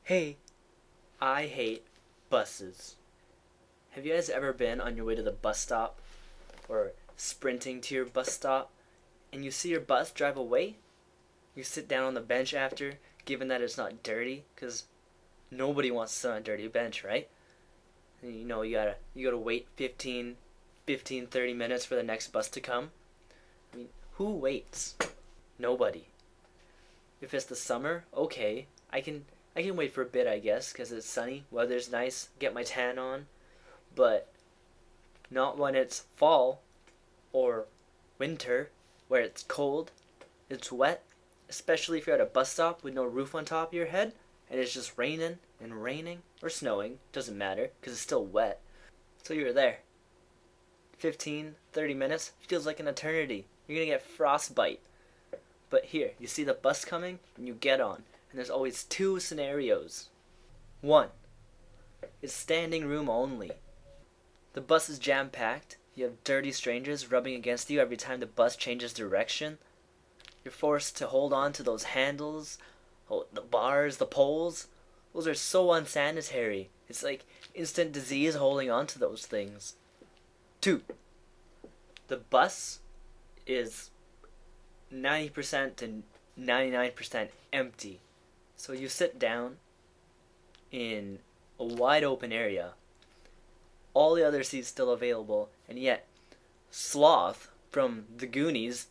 Hey, I hate buses. Have you guys ever been on your way to the bus stop or sprinting to your bus stop and you see your bus drive away? You sit down on the bench after, given that it's not dirty, because nobody wants to sit on a dirty bench, right? And you gotta wait 30 minutes for the next bus to come. I mean, who waits? Nobody. If it's the summer, okay, I can wait for a bit, I guess, because it's sunny, weather's nice, get my tan on. But not when it's fall or winter, where it's cold, it's wet, especially if you're at a bus stop with no roof on top of your head and it's just raining or snowing, doesn't matter because it's still wet. So you're there. 15, 30 minutes feels like an eternity. You're gonna get frostbite. But here, you see the bus coming and you get on, and there's always two scenarios. One, it's standing room only. The bus is jam packed. You have dirty strangers rubbing against you every time the bus changes direction. You're forced to hold on to those handles, the bars, the poles. Those are so unsanitary. It's like instant disease holding on to those things. Two, the bus is 90% to 99% empty. So you sit down in a wide open area, all the other seats still available, and yet Sloth from the Goonies,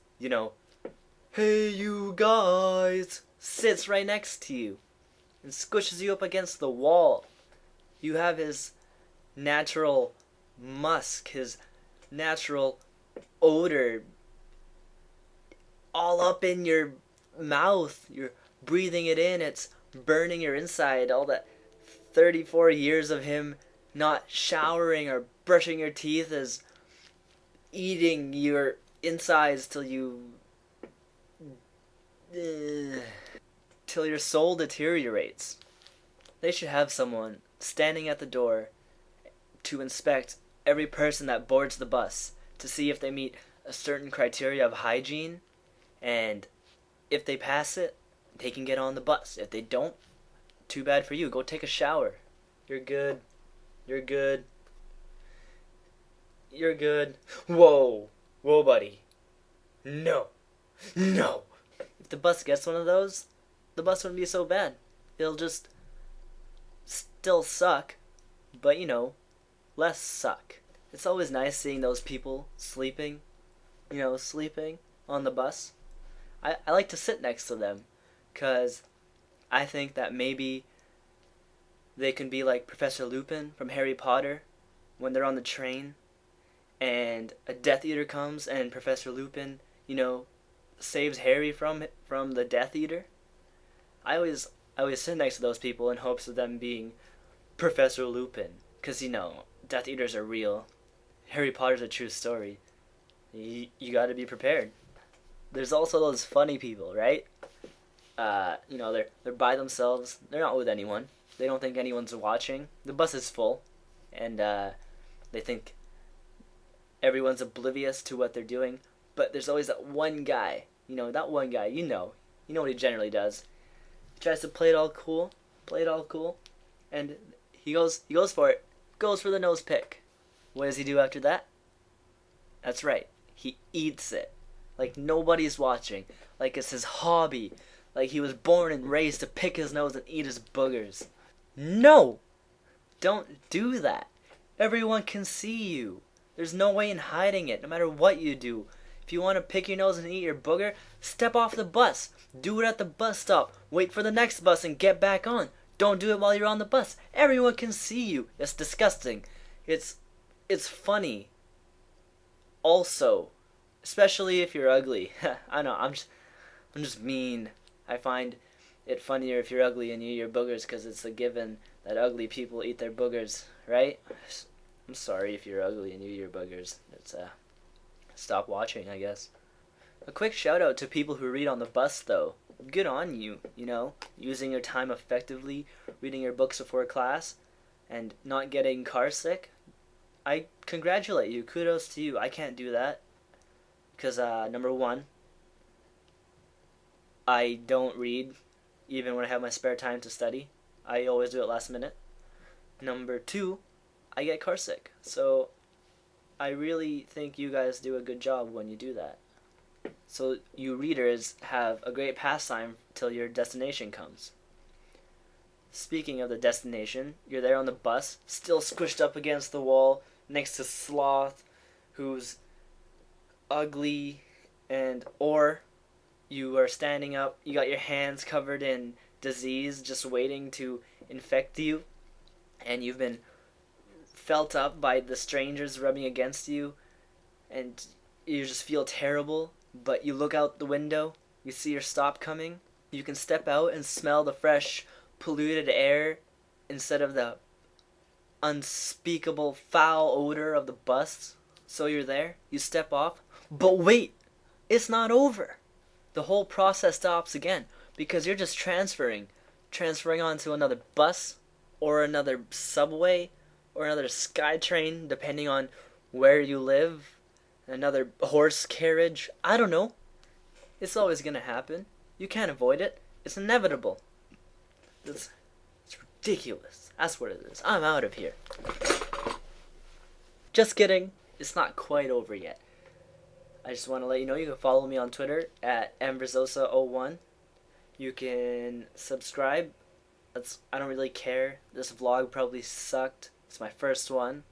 hey you guys, sits right next to you and squishes you up against the wall. You have his natural musk, his natural odor all up in your mouth. You're breathing it in. It's burning your inside. All that 34 years of him not showering or brushing your teeth is eating your insides till your soul deteriorates. They should have someone standing at the door to inspect every person that boards the bus to see if they meet a certain criteria of hygiene, and if they pass it, they can get on the bus. If they don't, too bad for you. Go take a shower. You're good. You're good. You're good. Whoa. Whoa, buddy. No. No. If the bus gets one of those, the bus wouldn't be so bad. It'll just still suck, but less suck. It's always nice seeing those people sleeping on the bus. I like to sit next to them because I think that maybe they can be like Professor Lupin from Harry Potter when they're on the train and a Death Eater comes and Professor Lupin, saves Harry from the Death Eater. I always sit next to those people in hopes of them being Professor Lupin because Death Eaters are real. Harry Potter's a true story. You got to be prepared. There's also those funny people, right? They're by themselves. They're not with anyone. They don't think anyone's watching. The bus is full, and they think everyone's oblivious to what they're doing. But there's always that one guy. That one guy. You know what he generally does. He tries to play it all cool, and he goes for it. Goes for the nose pick. What does he do after that? That's right. He eats it. Like nobody's watching. Like it's his hobby. Like he was born and raised to pick his nose and eat his boogers. No! Don't do that. Everyone can see you. There's no way in hiding it, no matter what you do. If you want to pick your nose and eat your booger, step off the bus. Do it at the bus stop. Wait for the next bus and get back on. Don't do it while you're on the bus. Everyone can see you. It's disgusting. It's funny. Also, especially if you're ugly. I know, I'm just mean. I find it funnier if you're ugly and you eat your boogers because it's a given that ugly people eat their boogers, right? I'm sorry if you're ugly and you eat your boogers. It's stop watching, I guess. A quick shout out to people who read on the bus though. Good on you, using your time effectively, reading your books before class, and not getting car sick. I congratulate you. Kudos to you. I can't do that. Because, number one, I don't read even when I have my spare time to study. I always do it last minute. Number 2, I get car sick. So I really think you guys do a good job when you do that. So you readers have a great pastime till your destination comes. Speaking of the destination, you're there on the bus, still squished up against the wall, next to Sloth, who's ugly, or you are standing up, you got your hands covered in disease just waiting to infect you, and you've been felt up by the strangers rubbing against you, and you just feel terrible, but you look out the window, you see your stop coming, you can step out and smell the fresh, polluted air instead of the unspeakable foul odor of the bus. So you're there, you step off, but wait, it's not over. The whole process stops again because you're just transferring onto another bus or another subway or another SkyTrain, depending on where you live, another horse carriage. I don't know. It's always gonna happen. You can't avoid it. It's inevitable. It's ridiculous. That's what it is. I'm out of here. Just kidding. It's not quite over yet. I just want to let you know you can follow me on Twitter at mverzosa01. You can subscribe. I don't really care. This vlog probably sucked. It's my first one.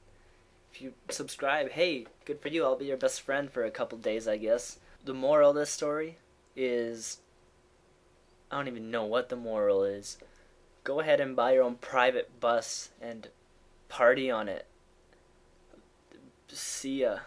If you subscribe, hey, good for you. I'll be your best friend for a couple days, I guess. The moral of this story is, I don't even know what the moral is. Go ahead and buy your own private bus and party on it. See ya.